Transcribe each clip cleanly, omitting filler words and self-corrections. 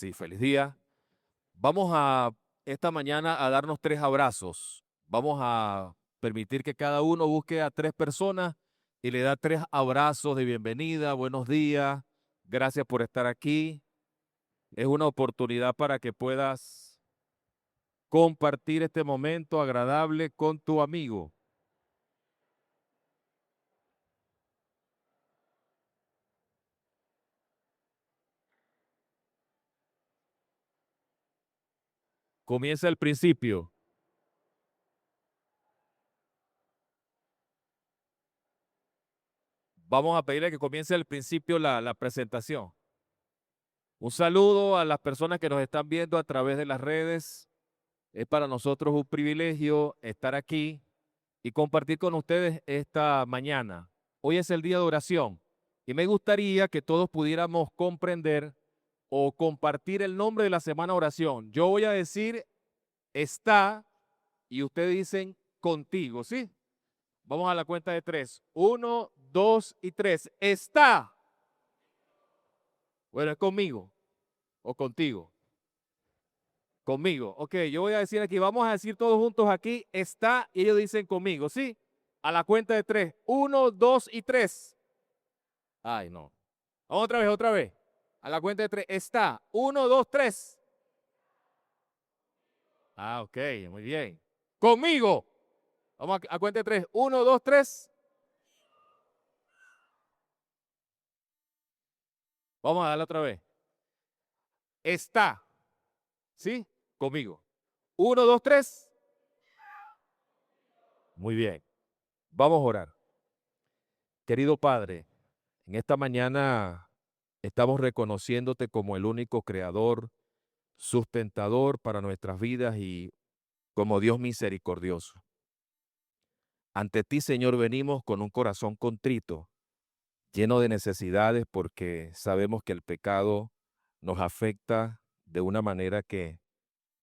Sí, feliz día. Vamos a esta mañana a darnos 3 abrazos. Vamos a permitir que cada uno busque a 3 personas y le da 3 abrazos de bienvenida, buenos días, gracias por estar aquí. Es una oportunidad para que puedas compartir este momento agradable con tu amigo. Comienza el principio. Vamos a pedirle que comience el principio la presentación. Un saludo a las personas que nos están viendo a través de las redes. Es para nosotros un privilegio estar aquí y compartir con ustedes esta mañana. Hoy es el día de oración y me gustaría que todos pudiéramos comprender o compartir el nombre de la semana de oración. Yo voy a decir está y ustedes dicen contigo, ¿sí? Vamos a la cuenta de 3. 1, 2 y 3. Está. Bueno, es conmigo o contigo. Conmigo. Ok, yo voy a decir aquí, vamos a decir todos juntos aquí, está, y ellos dicen conmigo, ¿sí? A la cuenta de 3. 1, 2 y 3. Ay, no. Vamos otra vez, otra vez. A la cuenta de 3. Está. 1, 2, 3. Ah, ok, muy bien. Conmigo. Vamos a cuenta de 3. 1, 2, 3. Vamos a darle otra vez. Está. ¿Sí? Conmigo. 1, 2, 3. Muy bien. Vamos a orar. Querido Padre, en esta mañana estamos reconociéndote como el único creador, sustentador para nuestras vidas y como Dios misericordioso. Ante ti, Señor, venimos con un corazón contrito, lleno de necesidades porque sabemos que el pecado nos afecta de una manera que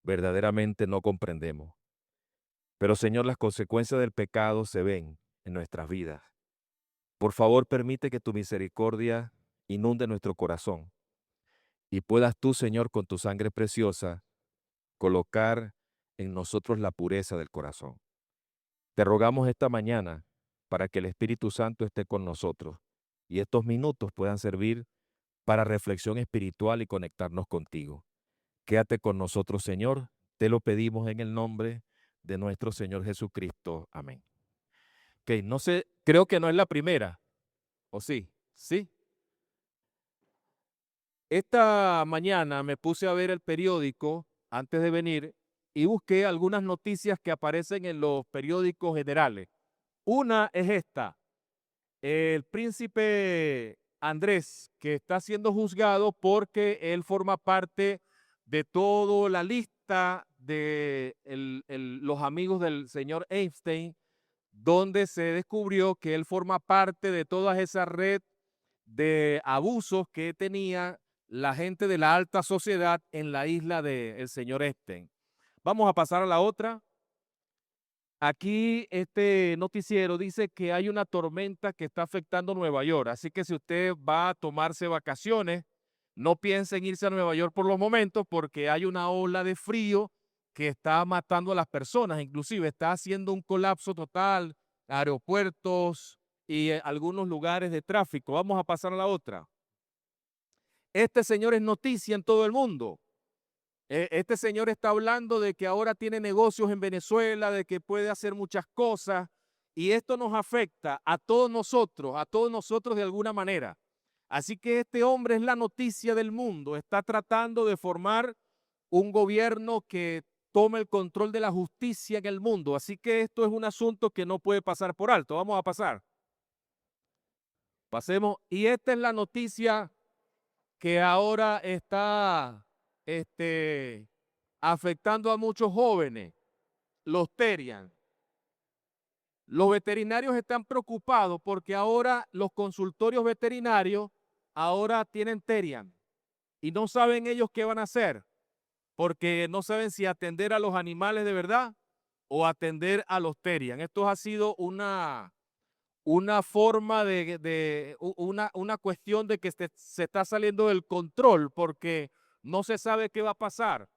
verdaderamente no comprendemos. Pero, Señor, las consecuencias del pecado se ven en nuestras vidas. Por favor, permite que tu misericordia inunde nuestro corazón y puedas tú, Señor, con tu sangre preciosa, colocar en nosotros la pureza del corazón. Te rogamos esta mañana para que el Espíritu Santo esté con nosotros y estos minutos puedan servir para reflexión espiritual y conectarnos contigo. Quédate con nosotros, Señor. Te lo pedimos en el nombre de nuestro Señor Jesucristo. Amén. Ok, no sé, creo que no es la primera, ¿o sí? ¿Sí? Esta mañana me puse a ver el periódico antes de venir y busqué algunas noticias que aparecen en los periódicos generales. Una es esta: el príncipe Andrés, que está siendo juzgado porque él forma parte de toda la lista de los amigos del señor Epstein, donde se descubrió que él forma parte de toda esa red de abusos que tenía la gente de la alta sociedad en la isla del señor Epstein. Vamos a pasar a la otra. Aquí este noticiero dice que hay una tormenta que está afectando Nueva York, así que si usted va a tomarse vacaciones, no piense en irse a Nueva York por los momentos porque hay una ola de frío que está matando a las personas, inclusive está haciendo un colapso total, aeropuertos y algunos lugares de tráfico. Vamos a pasar a la otra. Este señor es noticia en todo el mundo. Este señor está hablando de que ahora tiene negocios en Venezuela, de que puede hacer muchas cosas, y esto nos afecta a todos nosotros de alguna manera. Así que este hombre es la noticia del mundo, está tratando de formar un gobierno que tome el control de la justicia en el mundo. Así que esto es un asunto que no puede pasar por alto. Vamos a pasar. Pasemos. Y esta es la noticia que ahora está afectando a muchos jóvenes, los Terian. Los veterinarios están preocupados porque ahora los consultorios veterinarios ahora tienen Terian y no saben ellos qué van a hacer porque no saben si atender a los animales de verdad o atender a los Terian. Esto ha sido una forma una cuestión de que se está saliendo del control porque no se sabe qué va a pasar.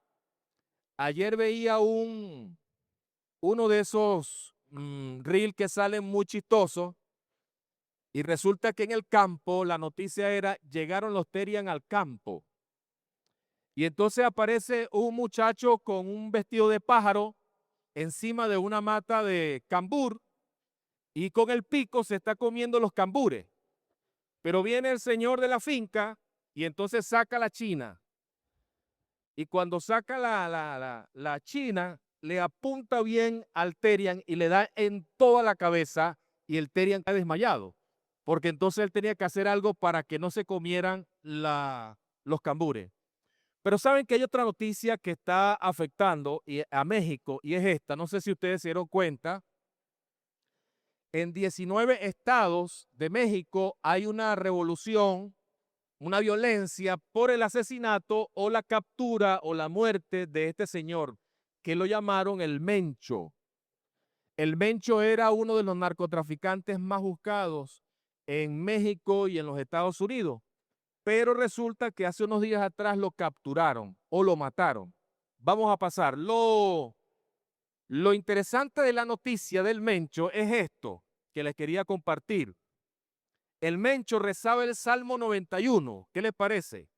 Ayer veía uno de esos reel que salen muy chistosos y resulta que en el campo la noticia era llegaron los Terian al campo. Y entonces aparece un muchacho con un vestido de pájaro encima de una mata de cambur y con el pico se está comiendo los cambures. Pero viene el señor de la finca y entonces saca la china. Y cuando saca la china, le apunta bien al Terian y le da en toda la cabeza y el Terian está desmayado. Porque entonces él tenía que hacer algo para que no se comieran los cambures. Pero saben que hay otra noticia que está afectando a México y es esta. No sé si ustedes se dieron cuenta. En 19 estados de México hay una revolución, una violencia por el asesinato o la captura o la muerte de este señor, que lo llamaron el Mencho. El Mencho era uno de los narcotraficantes más buscados en México y en los Estados Unidos, pero resulta que hace unos días atrás lo capturaron o lo mataron. Vamos a pasar. Lo interesante de la noticia del Mencho es esto que les quería compartir. El Mencho rezaba el Salmo 91. ¿Qué les parece?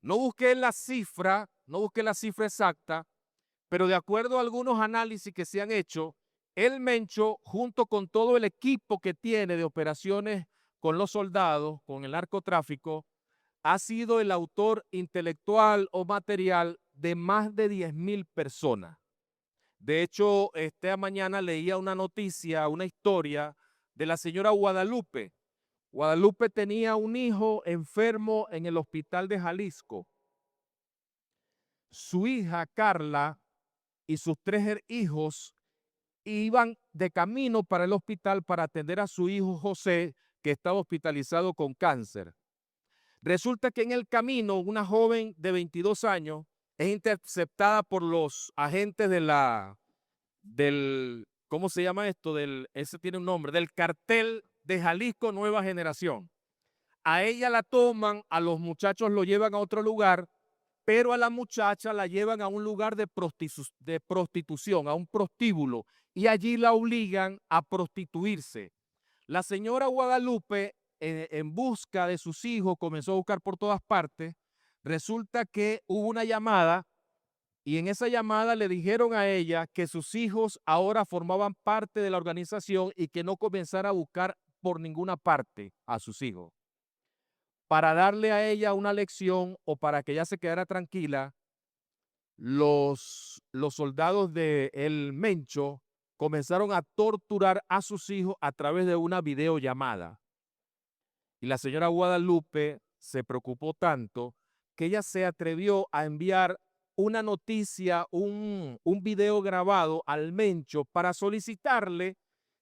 No busqué la cifra exacta, pero de acuerdo a algunos análisis que se han hecho, el Mencho, junto con todo el equipo que tiene de operaciones con los soldados, con el narcotráfico, ha sido el autor intelectual o material de más de 10,000 personas. De hecho, esta mañana leía una noticia, una historia de la señora Guadalupe. Guadalupe tenía un hijo enfermo en el hospital de Jalisco. Su hija Carla y sus 3 hijos iban de camino para el hospital para atender a su hijo José, que estaba hospitalizado con cáncer. Resulta que en el camino una joven de 22 años es interceptada por los agentes ¿cómo se llama esto? Ese tiene un nombre, del cartel de Jalisco Nueva Generación. A ella la toman, a los muchachos lo llevan a otro lugar, pero a la muchacha la llevan a un lugar de prostitución, a un prostíbulo, y allí la obligan a prostituirse. La señora Guadalupe, en busca de sus hijos, comenzó a buscar por todas partes. Resulta que hubo una llamada y en esa llamada le dijeron a ella que sus hijos ahora formaban parte de la organización y que no comenzara a buscar por ninguna parte a sus hijos. Para darle a ella una lección o para que ella se quedara tranquila, los soldados de El Mencho comenzaron a torturar a sus hijos a través de una videollamada. Y la señora Guadalupe se preocupó tanto que ella se atrevió a enviar una noticia, un video grabado al Mencho para solicitarle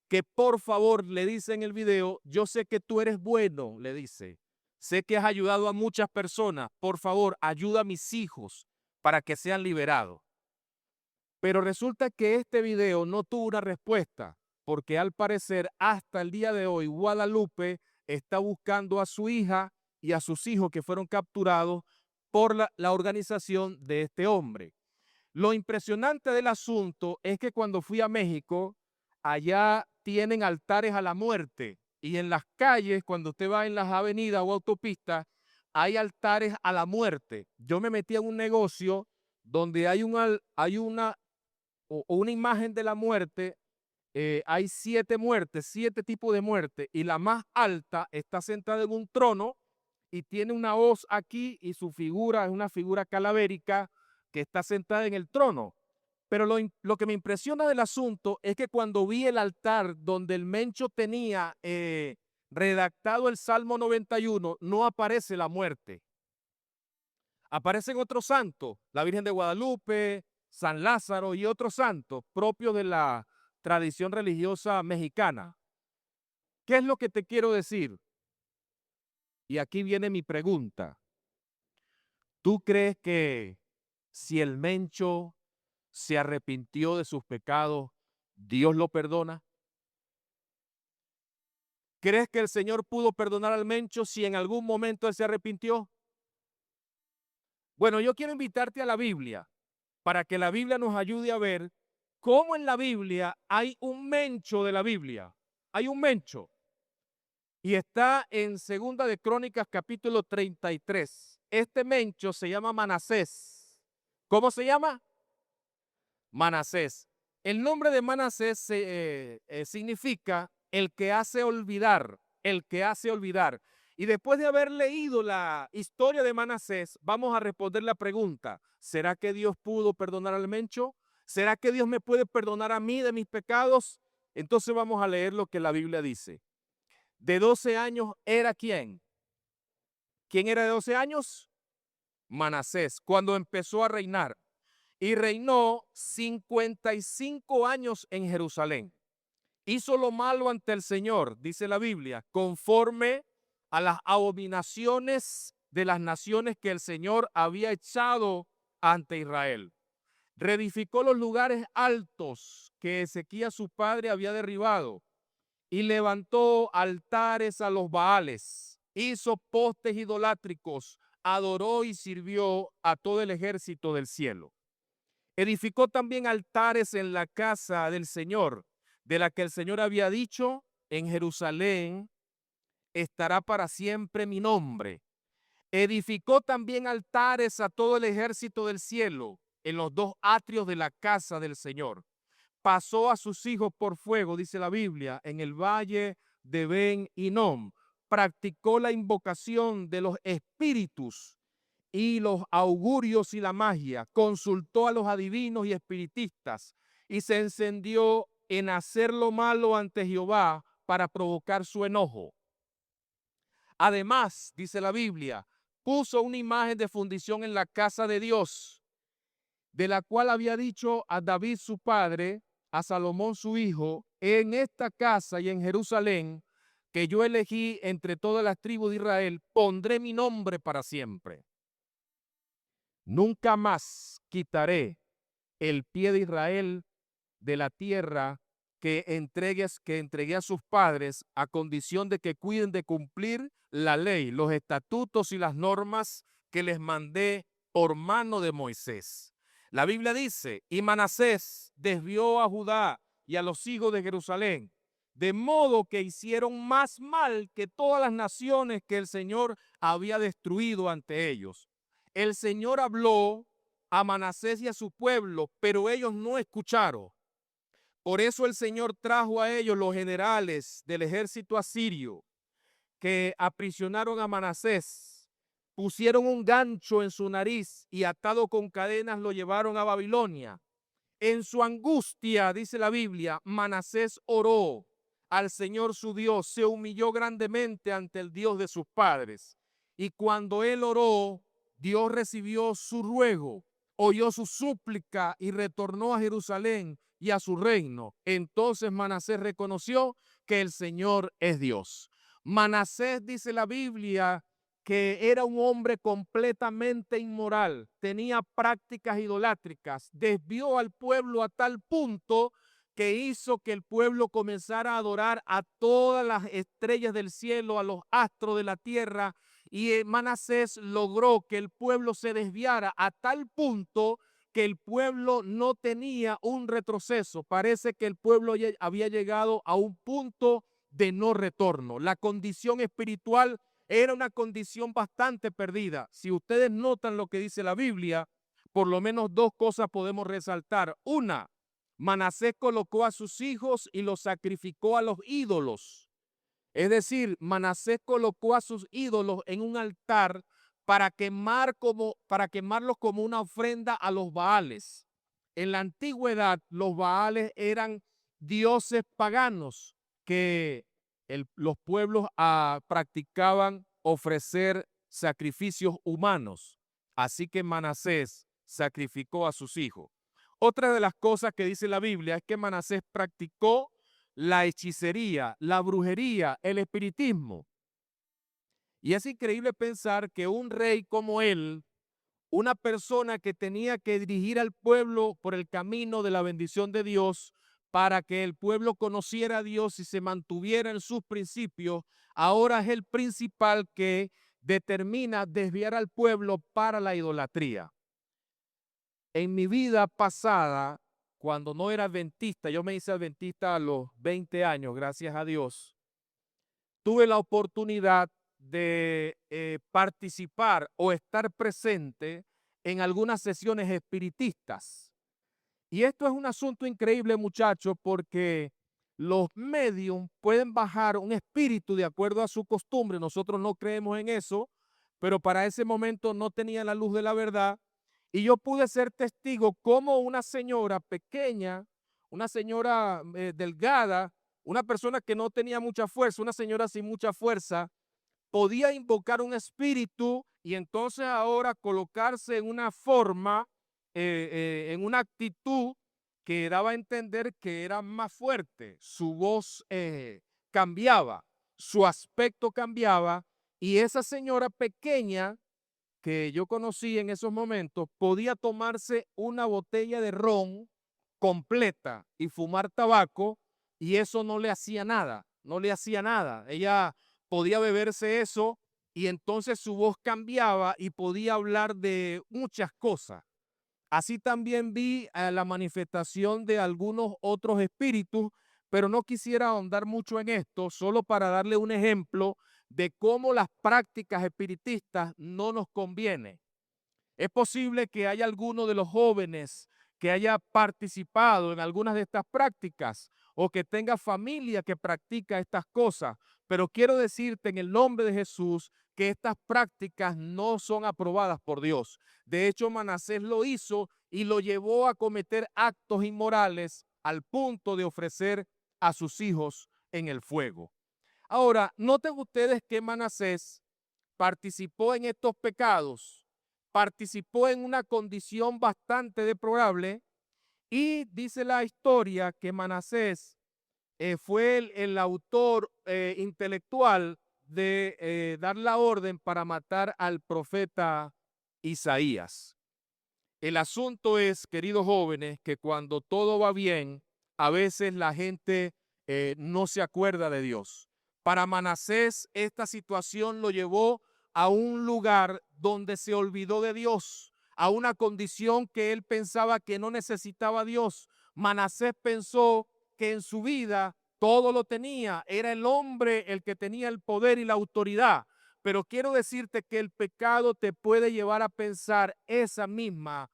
que por favor, le dice en el video, yo sé que tú eres bueno, le dice, sé que has ayudado a muchas personas, por favor, ayuda a mis hijos para que sean liberados. Pero resulta que este video no tuvo una respuesta, porque al parecer hasta el día de hoy Guadalupe está buscando a su hija y a sus hijos que fueron capturados por la organización de este hombre. Lo impresionante del asunto es que cuando fui a México, allá tienen altares a la muerte y en las calles, cuando usted va en las avenidas o autopistas, hay altares a la muerte. Yo me metí en un negocio donde hay una imagen de la muerte, hay 7 muertes, 7 tipos de muerte, y la más alta está sentada en un trono y tiene una hoz aquí y su figura es una figura calavérica que está sentada en el trono. Pero lo que me impresiona del asunto es que cuando vi el altar donde el Mencho tenía redactado el Salmo 91, no aparece la muerte. Aparecen otros santos, la Virgen de Guadalupe, San Lázaro y otros santos propios de la tradición religiosa mexicana. ¿Qué es lo que te quiero decir? Y aquí viene mi pregunta. ¿Tú crees que si el Mencho se arrepintió de sus pecados, Dios lo perdona? ¿Crees que el Señor pudo perdonar al Mencho si en algún momento él se arrepintió? Bueno, yo quiero invitarte a la Biblia para que la Biblia nos ayude a ver cómo en la Biblia hay un mencho de la Biblia. Hay un mencho. Y está en Segunda de Crónicas, capítulo 33. Este mencho se llama Manasés. ¿Cómo se llama? Manasés. El nombre de Manasés significa el que hace olvidar, el que hace olvidar. Y después de haber leído la historia de Manasés, vamos a responder la pregunta: ¿será que Dios pudo perdonar al mencho? ¿Será que Dios me puede perdonar a mí de mis pecados? Entonces vamos a leer lo que la Biblia dice. De 12 años era ¿quién? ¿Quién era de 12 años? Manasés, cuando empezó a reinar. Y reinó 55 años en Jerusalén. Hizo lo malo ante el Señor, dice la Biblia, conforme a las abominaciones de las naciones que el Señor había echado ante Israel. Reedificó los lugares altos que Ezequías su padre había derribado y levantó altares a los Baales. Hizo postes idolátricos, adoró y sirvió a todo el ejército del cielo. Edificó también altares en la casa del Señor, de la que el Señor había dicho: en Jerusalén estará para siempre mi nombre. Edificó también altares a todo el ejército del cielo en los dos atrios de la casa del Señor. Pasó a sus hijos por fuego, dice la Biblia, en el valle de Ben Hinnom. Practicó la invocación de los espíritus y los augurios y la magia, consultó a los adivinos y espiritistas y se encendió en hacer lo malo ante Jehová para provocar su enojo. Además, dice la Biblia, puso una imagen de fundición en la casa de Dios, de la cual había dicho a David su padre, a Salomón su hijo: en esta casa y en Jerusalén, que yo elegí entre todas las tribus de Israel, pondré mi nombre para siempre. Nunca más quitaré el pie de Israel de la tierra que entregué a sus padres, a condición de que cuiden de cumplir la ley, los estatutos y las normas que les mandé por mano de Moisés. La Biblia dice: y Manasés desvió a Judá y a los hijos de Jerusalén, de modo que hicieron más mal que todas las naciones que el Señor había destruido ante ellos. El Señor habló a Manasés y a su pueblo, pero ellos no escucharon. Por eso el Señor trajo a ellos los generales del ejército asirio, que aprisionaron a Manasés, pusieron un gancho en su nariz y atado con cadenas lo llevaron a Babilonia. En su angustia, dice la Biblia, Manasés oró al Señor su Dios, se humilló grandemente ante el Dios de sus padres. Y cuando él oró, Dios recibió su ruego, oyó su súplica y retornó a Jerusalén y a su reino. Entonces Manasés reconoció que el Señor es Dios. Manasés, dice la Biblia, que era un hombre completamente inmoral, tenía prácticas idolátricas, desvió al pueblo a tal punto que hizo que el pueblo comenzara a adorar a todas las estrellas del cielo, a los astros de la tierra, y Manasés logró que el pueblo se desviara a tal punto que el pueblo no tenía un retroceso. Parece que el pueblo había llegado a un punto de no retorno. La condición espiritual era una condición bastante perdida. Si ustedes notan lo que dice la Biblia, por lo menos dos cosas podemos resaltar. Una, Manasés colocó a sus hijos y los sacrificó a los ídolos. Es decir, Manasés colocó a sus ídolos en un altar para quemarlos como una ofrenda a los Baales. En la antigüedad, los Baales eran dioses paganos que los pueblos practicaban ofrecer sacrificios humanos. Así que Manasés sacrificó a sus hijos. Otra de las cosas que dice la Biblia es que Manasés practicó la hechicería, la brujería, el espiritismo. Y es increíble pensar que un rey como él, una persona que tenía que dirigir al pueblo por el camino de la bendición de Dios, para que el pueblo conociera a Dios y se mantuviera en sus principios, ahora es el principal que determina desviar al pueblo para la idolatría. En mi vida pasada, cuando no era adventista, yo me hice adventista a los 20 años, gracias a Dios, tuve la oportunidad de participar o estar presente en algunas sesiones espiritistas. Y esto es un asunto increíble, muchachos, porque los medios pueden bajar un espíritu de acuerdo a su costumbre. Nosotros no creemos en eso, pero para ese momento no tenía la luz de la verdad. Y yo pude ser testigo como una señora pequeña, una señora delgada, una persona que no tenía mucha fuerza, una señora sin mucha fuerza, podía invocar un espíritu y entonces ahora colocarse en una forma, en una actitud que daba a entender que era más fuerte. Su voz cambiaba, su aspecto cambiaba y esa señora pequeña que yo conocí en esos momentos podía tomarse una botella de ron completa y fumar tabaco y eso no le hacía nada, no le hacía nada. Ella podía beberse eso y entonces su voz cambiaba y podía hablar de muchas cosas. Así también vi la manifestación de algunos otros espíritus, pero no quisiera ahondar mucho en esto, solo para darle un ejemplo de cómo las prácticas espiritistas no nos convienen. Es posible que haya alguno de los jóvenes que haya participado en algunas de estas prácticas o que tenga familia que practica estas cosas, pero quiero decirte en el nombre de Jesús que estas prácticas no son aprobadas por Dios. De hecho, Manasés lo hizo y lo llevó a cometer actos inmorales al punto de ofrecer a sus hijos en el fuego. Ahora, noten ustedes que Manasés participó en estos pecados, participó en una condición bastante deplorable y dice la historia que Manasés fue el autor intelectual de dar la orden para matar al profeta Isaías. El asunto es, queridos jóvenes, que cuando todo va bien, a veces la gente no se acuerda de Dios. Para Manasés, esta situación lo llevó a un lugar donde se olvidó de Dios, a una condición que él pensaba que no necesitaba a Dios. Manasés pensó que en su vida todo lo tenía, era el hombre el que tenía el poder y la autoridad. Pero quiero decirte que el pecado te puede llevar a pensar esos mismos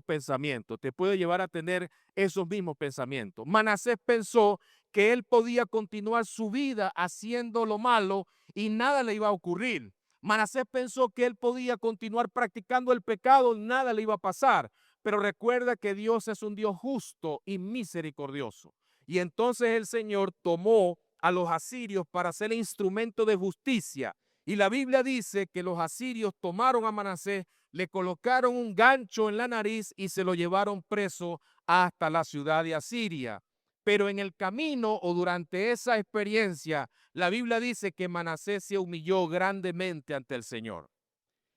pensamientos, te puede llevar a tener esos mismos pensamientos. Manasés pensó que él podía continuar su vida haciendo lo malo y nada le iba a ocurrir. Manasés pensó que él podía continuar practicando el pecado y nada le iba a pasar. Pero recuerda que Dios es un Dios justo y misericordioso. Y entonces el Señor tomó a los asirios para ser instrumento de justicia. Y la Biblia dice que los asirios tomaron a Manasés, le colocaron un gancho en la nariz y se lo llevaron preso hasta la ciudad de Asiria. Pero en el camino o durante esa experiencia, la Biblia dice que Manasés se humilló grandemente ante el Señor.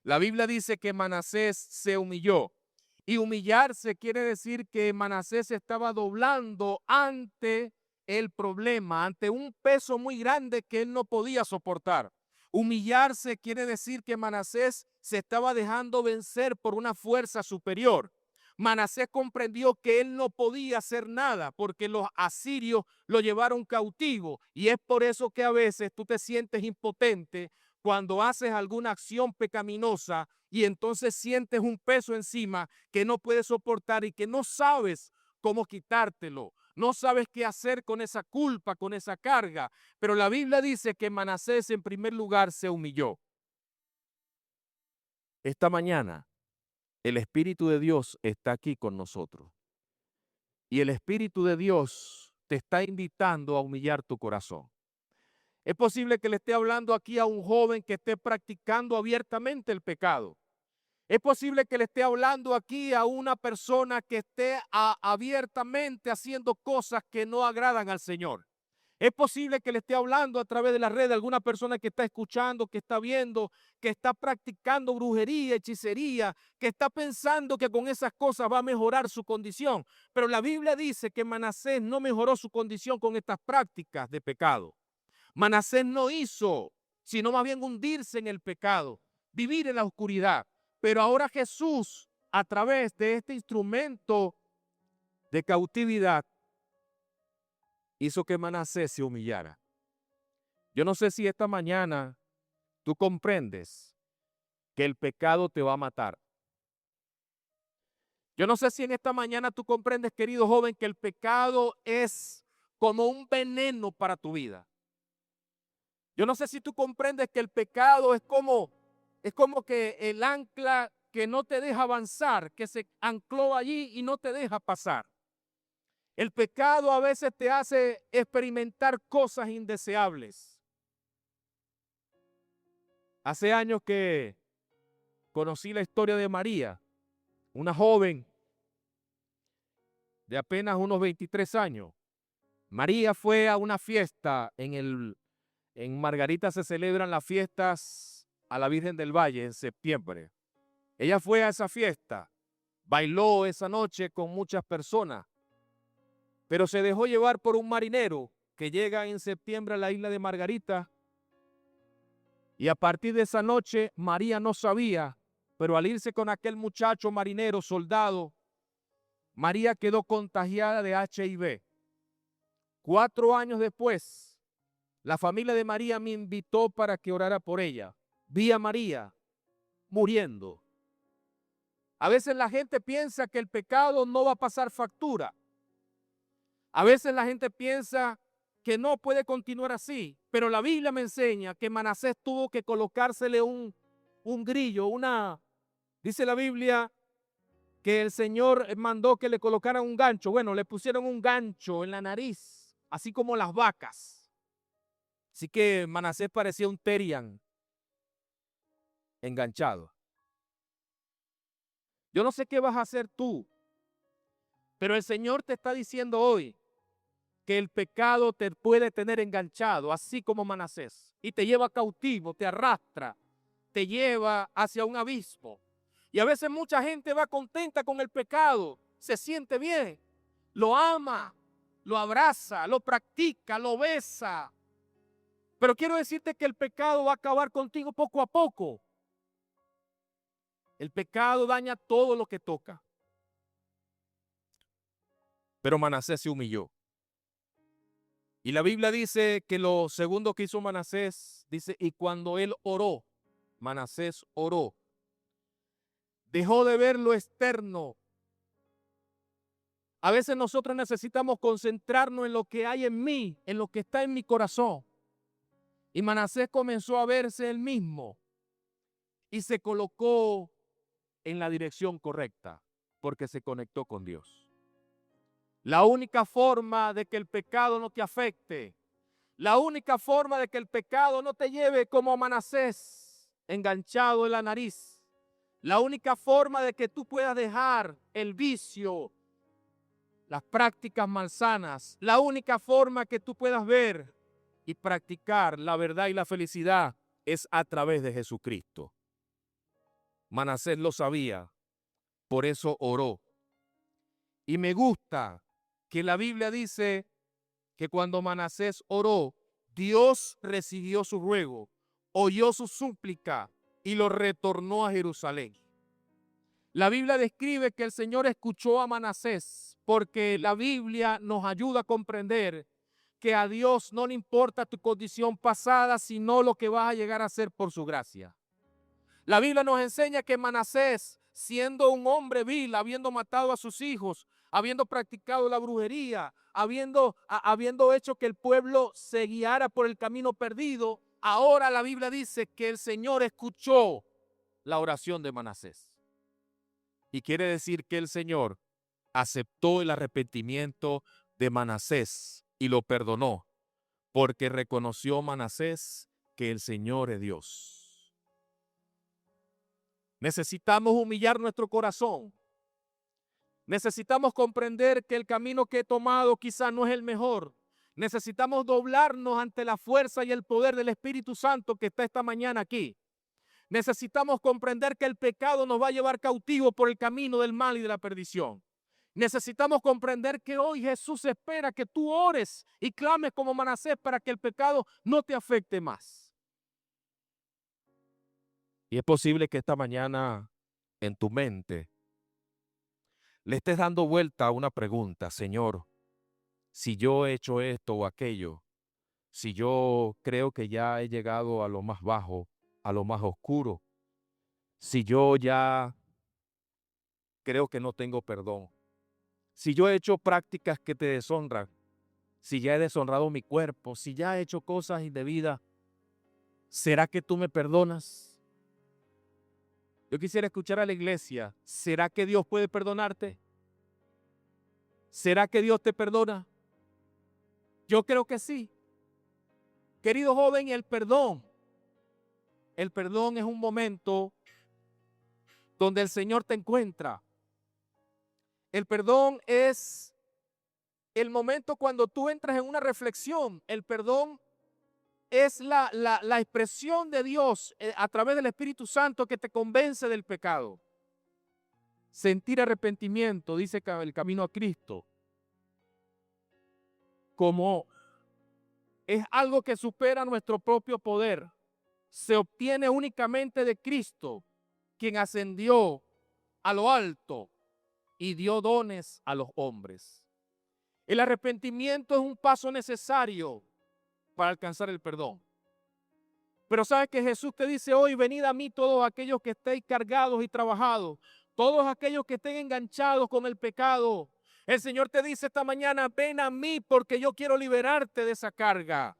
La Biblia dice que Manasés se humilló. Y humillarse quiere decir que Manasés estaba doblando ante el problema, ante un peso muy grande que él no podía soportar. Humillarse quiere decir que Manasés se estaba dejando vencer por una fuerza superior. Manasés comprendió que él no podía hacer nada porque los asirios lo llevaron cautivo y es por eso que a veces tú te sientes impotente cuando haces alguna acción pecaminosa y entonces sientes un peso encima que no puedes soportar y que no sabes cómo quitártelo, no sabes qué hacer con esa culpa, con esa carga. Pero la Biblia dice que Manasés en primer lugar se humilló. Esta mañana el Espíritu de Dios está aquí con nosotros y el Espíritu de Dios te está invitando a humillar tu corazón. Es posible que le esté hablando aquí a un joven que esté practicando abiertamente el pecado. Es posible que le esté hablando aquí a una persona que esté abiertamente haciendo cosas que no agradan al Señor. Es posible que le esté hablando a través de la red a alguna persona que está escuchando, que está viendo, que está practicando brujería, hechicería, que está pensando que con esas cosas va a mejorar su condición. Pero la Biblia dice que Manasés no mejoró su condición con estas prácticas de pecado. Manasés no hizo sino más bien hundirse en el pecado, vivir en la oscuridad. Pero ahora Jesús, a través de este instrumento de cautividad, hizo que Manasés se humillara. Yo no sé si esta mañana tú comprendes que el pecado te va a matar. Yo no sé si en esta mañana tú comprendes, querido joven, que el pecado es como un veneno para tu vida. Yo no sé si tú comprendes que el pecado es como que el ancla que no te deja avanzar, que se ancló allí y no te deja pasar. El pecado a veces te hace experimentar cosas indeseables. Hace años que conocí la historia de María, una joven de apenas unos 23 años. María fue a una fiesta en Margarita se celebran las fiestas a la Virgen del Valle en septiembre. Ella fue a esa fiesta, bailó esa noche con muchas personas, pero se dejó llevar por un marinero que llega en septiembre a la isla de Margarita. Y a partir de esa noche, María no sabía, pero al irse con aquel muchacho marinero, soldado, María quedó contagiada de HIV. 4 años después, la familia de María me invitó para que orara por ella. Vi a María muriendo. A veces la gente piensa que el pecado no va a pasar factura. A veces la gente piensa que no puede continuar así, pero la Biblia me enseña que Manasés tuvo que colocársele un grillo, dice la Biblia que el Señor mandó que le colocaran un gancho. Bueno, le pusieron un gancho en la nariz, así como las vacas. Así que Manasés parecía un terián enganchado. Yo no sé qué vas a hacer tú, pero el Señor te está diciendo hoy que el pecado te puede tener enganchado, así como Manasés, y te lleva cautivo, te arrastra, te lleva hacia un abismo. Y a veces mucha gente va contenta con el pecado, se siente bien, lo ama, lo abraza, lo practica, lo besa. Pero quiero decirte que el pecado va a acabar contigo poco a poco. El pecado daña todo lo que toca. Pero Manasés se humilló. Y la Biblia dice que lo segundo que hizo Manasés, dice, y cuando él oró, Manasés oró, dejó de ver lo externo. A veces nosotros necesitamos concentrarnos en lo que hay en mí, en lo que está en mi corazón. Y Manasés comenzó a verse él mismo y se colocó en la dirección correcta porque se conectó con Dios. La única forma de que el pecado no te afecte, la única forma de que el pecado no te lleve como Manasés, enganchado en la nariz, la única forma de que tú puedas dejar el vicio, las prácticas malsanas, la única forma que tú puedas ver y practicar la verdad y la felicidad es a través de Jesucristo. Manasés lo sabía, por eso oró. Y me gusta que la Biblia dice que cuando Manasés oró, Dios recibió su ruego, oyó su súplica y lo retornó a Jerusalén. La Biblia describe que el Señor escuchó a Manasés porque la Biblia nos ayuda a comprender que a Dios no le importa tu condición pasada, sino lo que vas a llegar a ser por su gracia. La Biblia nos enseña que Manasés, siendo un hombre vil, habiendo matado a sus hijos, habiendo practicado la brujería, habiendo hecho que el pueblo se guiara por el camino perdido, ahora la Biblia dice que el Señor escuchó la oración de Manasés. Y quiere decir que el Señor aceptó el arrepentimiento de Manasés y lo perdonó, porque reconoció Manasés que el Señor es Dios. Necesitamos humillar nuestro corazón. Necesitamos comprender que el camino que he tomado quizás no es el mejor. Necesitamos doblarnos ante la fuerza y el poder del Espíritu Santo que está esta mañana aquí. Necesitamos comprender que el pecado nos va a llevar cautivo por el camino del mal y de la perdición. Necesitamos comprender que hoy Jesús espera que tú ores y clames como Manasés para que el pecado no te afecte más. Y es posible que esta mañana en tu mente le estés dando vuelta a una pregunta: Señor, si yo he hecho esto o aquello, si yo creo que ya he llegado a lo más bajo, a lo más oscuro, si yo ya creo que no tengo perdón, si yo he hecho prácticas que te deshonran, si ya he deshonrado mi cuerpo, si ya he hecho cosas indebidas, ¿será que tú me perdonas? Yo quisiera escuchar a la iglesia. ¿Será que Dios puede perdonarte? ¿Será que Dios te perdona? Yo creo que sí. Querido joven, el perdón es un momento donde el Señor te encuentra. El perdón es el momento cuando tú entras en una reflexión. El perdón es la expresión de Dios a través del Espíritu Santo que te convence del pecado. Sentir arrepentimiento, dice el camino a Cristo, como es algo que supera nuestro propio poder. Se obtiene únicamente de Cristo, quien ascendió a lo alto y dio dones a los hombres. El arrepentimiento es un paso necesario para alcanzar el perdón. Pero sabes que Jesús te dice hoy: venid a mí todos aquellos que estéis cargados y trabajados, todos aquellos que estén enganchados con el pecado. El Señor te dice esta mañana: ven a mí porque yo quiero liberarte de esa carga.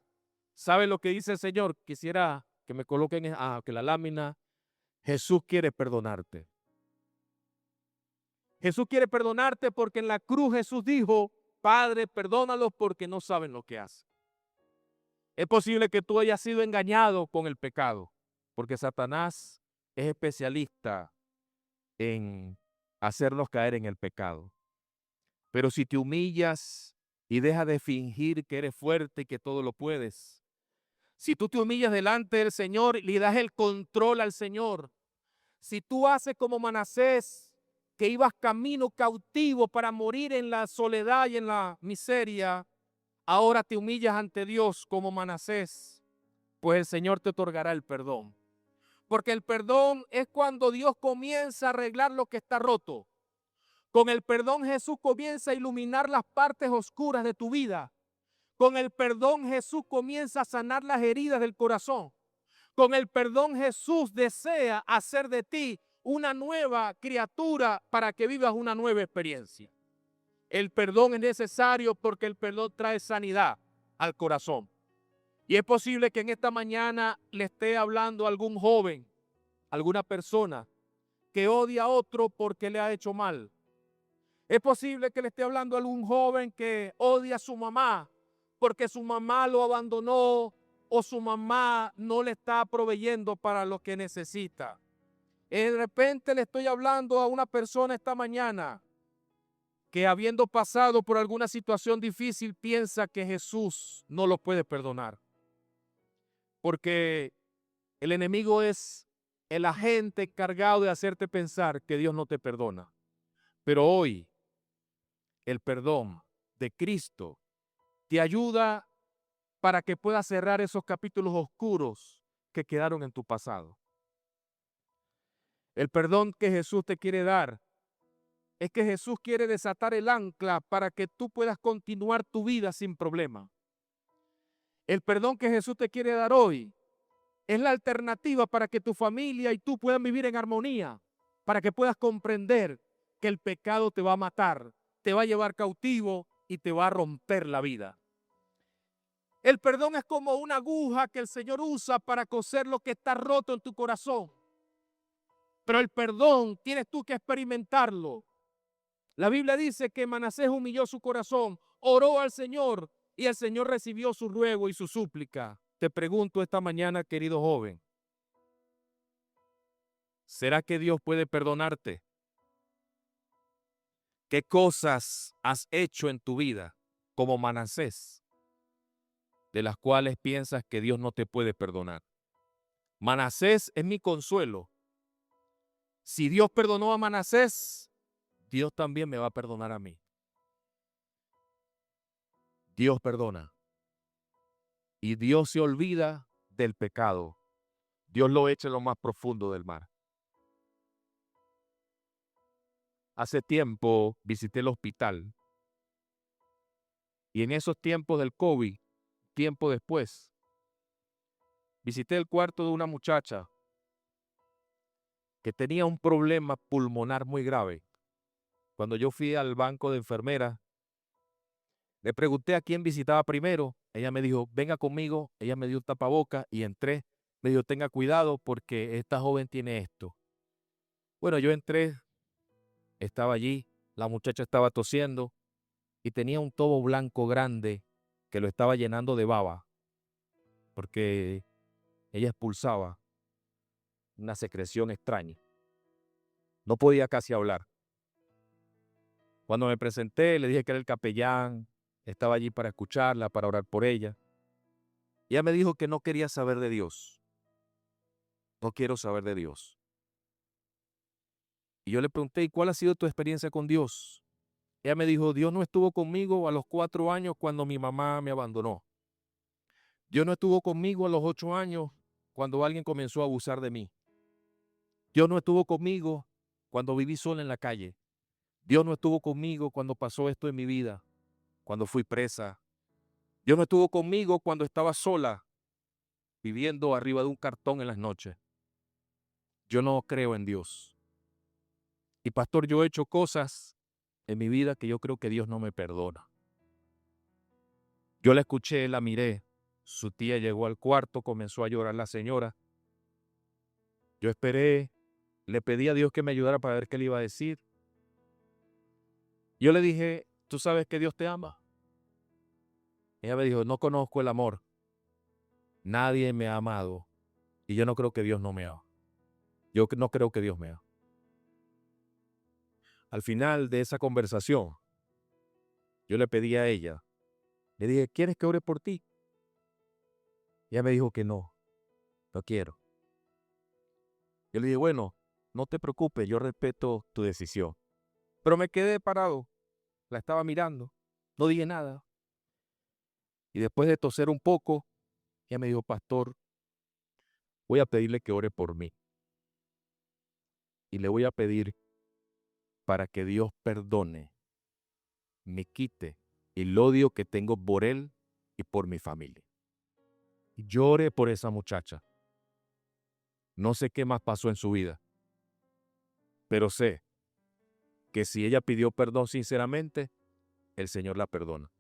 ¿Sabe lo que dice el Señor? Quisiera que me coloquen que la lámina. Jesús quiere perdonarte. Jesús quiere perdonarte porque en la cruz Jesús dijo: Padre, perdónalos porque no saben lo que hacen. Es posible que tú hayas sido engañado con el pecado, porque Satanás es especialista en hacernos caer en el pecado. Pero si te humillas y dejas de fingir que eres fuerte y que todo lo puedes, si tú te humillas delante del Señor y le das el control al Señor, si tú haces como Manasés, que ibas camino cautivo para morir en la soledad y en la miseria, ahora te humillas ante Dios como Manasés, pues el Señor te otorgará el perdón. Porque el perdón es cuando Dios comienza a arreglar lo que está roto. Con el perdón Jesús comienza a iluminar las partes oscuras de tu vida. Con el perdón Jesús comienza a sanar las heridas del corazón. Con el perdón Jesús desea hacer de ti una nueva criatura para que vivas una nueva experiencia. El perdón es necesario porque el perdón trae sanidad al corazón. Y es posible que en esta mañana le esté hablando a algún joven, alguna persona que odia a otro porque le ha hecho mal. Es posible que le esté hablando a algún joven que odia a su mamá porque su mamá lo abandonó o su mamá no le está proveyendo para lo que necesita. De repente le estoy hablando a una persona esta mañana que, habiendo pasado por alguna situación difícil, piensa que Jesús no lo puede perdonar. Porque el enemigo es el agente encargado de hacerte pensar que Dios no te perdona. Pero hoy el perdón de Cristo te ayuda para que puedas cerrar esos capítulos oscuros que quedaron en tu pasado. El perdón que Jesús te quiere dar es que Jesús quiere desatar el ancla para que tú puedas continuar tu vida sin problema. El perdón que Jesús te quiere dar hoy es la alternativa para que tu familia y tú puedan vivir en armonía, para que puedas comprender que el pecado te va a matar, te va a llevar cautivo y te va a romper la vida. El perdón es como una aguja que el Señor usa para coser lo que está roto en tu corazón. Pero el perdón tienes tú que experimentarlo. La Biblia dice que Manasés humilló su corazón, oró al Señor y el Señor recibió su ruego y su súplica. Te pregunto esta mañana, querido joven, ¿será que Dios puede perdonarte? ¿Qué cosas has hecho en tu vida como Manasés de las cuales piensas que Dios no te puede perdonar? Manasés es mi consuelo. Si Dios perdonó a Manasés, Dios también me va a perdonar a mí. Dios perdona. Y Dios se olvida del pecado. Dios lo echa en lo más profundo del mar. Hace tiempo visité el hospital y en esos tiempos del COVID, tiempo después, visité el cuarto de una muchacha que tenía un problema pulmonar muy grave. Cuando yo fui al banco de enfermeras, le pregunté a quién visitaba primero. Ella me dijo, venga conmigo. Ella me dio un tapaboca y entré. Me dijo, tenga cuidado porque esta joven tiene esto. Bueno, yo entré, estaba allí, la muchacha estaba tosiendo y tenía un tobo blanco grande que lo estaba llenando de baba porque ella expulsaba una secreción extraña. No podía casi hablar. Cuando me presenté, le dije que era el capellán, estaba allí para escucharla, para orar por ella. Ella me dijo que no quería saber de Dios. No quiero saber de Dios. Y yo le pregunté, ¿y cuál ha sido tu experiencia con Dios? Ella me dijo, Dios no estuvo conmigo a los 4 años cuando mi mamá me abandonó. Dios no estuvo conmigo a los 8 años cuando alguien comenzó a abusar de mí. Dios no estuvo conmigo cuando viví sola en la calle. Dios no estuvo conmigo cuando pasó esto en mi vida, cuando fui presa. Dios no estuvo conmigo cuando estaba sola, viviendo arriba de un cartón en las noches. Yo no creo en Dios. Y pastor, yo he hecho cosas en mi vida que yo creo que Dios no me perdona. Yo la escuché, la miré. Su tía llegó al cuarto, comenzó a llorar la señora. Yo esperé, le pedí a Dios que me ayudara para ver qué le iba a decir. Yo le dije, ¿tú sabes que Dios te ama? Ella me dijo, no conozco el amor. Nadie me ha amado y yo no creo que Dios no me ama. Yo no creo que Dios me ama. Al final de esa conversación, yo le pedí a ella, le dije, ¿quieres que ore por ti? Ella me dijo que no quiero. Yo le dije, bueno, no te preocupes, yo respeto tu decisión. Pero me quedé parado, la estaba mirando, no dije nada. Y después de toser un poco, ella me dijo, pastor, voy a pedirle que ore por mí. Y le voy a pedir para que Dios perdone, me quite el odio que tengo por él y por mi familia. Y yo oré por esa muchacha. No sé qué más pasó en su vida, pero sé que si ella pidió perdón sinceramente, el Señor la perdona.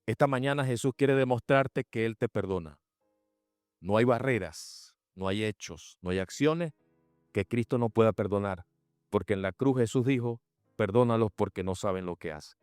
Esta mañana Jesús quiere demostrarte que Él te perdona. No hay barreras, no hay hechos, no hay acciones que Cristo no pueda perdonar, porque en la cruz Jesús dijo, perdónalos porque no saben lo que hacen.